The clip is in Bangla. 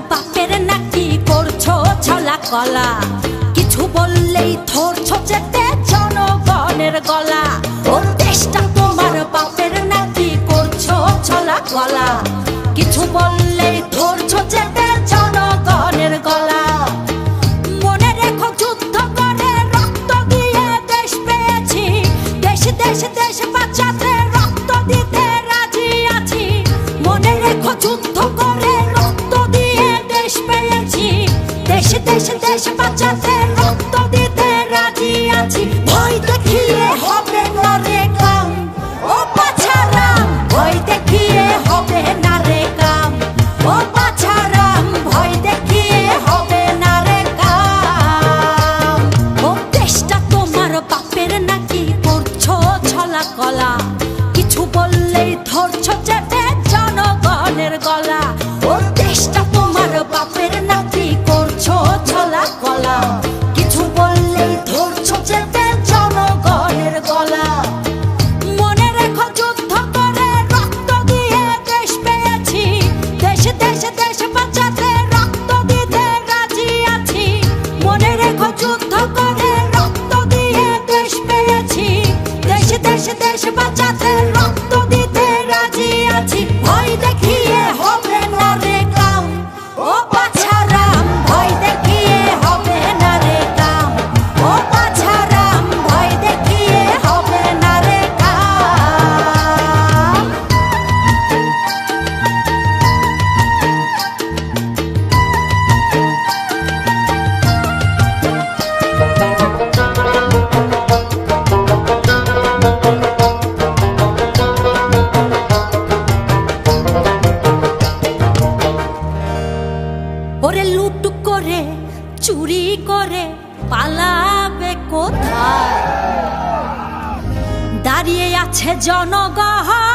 বাপের নাকি করছো ছলা কলা, কিছু বললেই ধরছো যেতে জনগণের গলা। ও দেশটা তোমার বাপের নাকি করছো ছলা কলা, কিছু বললেই ধরছো যেতে জনগণের গলা। মনে রেখো যুদ্ধ করে রক্ত দিয়ে দেশ পেয়েছি, দেশ দেশ দেশ বাঁচাতে রক্ত দিতে রাজি আছি। মনে রেখো যুদ্ধ করে রক্ত দিয়ে দেশ পেয়েছি, দেশ দেশ দেশ বাঁচাতে রক্ত দিতে রাজি আছি। ভয় দেখিয়ে হবে না রে কাম, ও পাছারাম ভয় দেখিয়ে হবে না রে কাম, ও পাছারাম ভয় দেখিয়ে হবে না রে কাম। ও দেশটা তোমার বাপের নাকি করছো ছলা কলা, কিছু বললেই ধরছো যেতে জনগণের গলা। ও দেশটা তোমার বাপের নাকি করছো ছলা কলা, কিছু বললেই ধরছো যেতে জনগণের গলা। মনে রেখো যুদ্ধ করে রক্ত দিয়ে দেশ পেয়েছি, দেশ দেশ দেশ বাঁচাতে রক্ত দিতে রাজি আছি। মনে রেখো যুদ্ধ করে রক্ত দিয়ে দেশ পেয়েছি, দেশ দেশ দেশ বাঁচাতে রক্ত দিতে রাজি আছি। ভয় দেখিয়ে হবে না রে কাম, ও পাছারাম ভয় দেখিয়ে হবে না রে কাম, ও পাছারাম ভয় দেখিয়ে হবে না রে কাম। ওরে লুট করে চুরি করে পালাবে কোথায়, দাঁড়িয়ে আছে জনগণ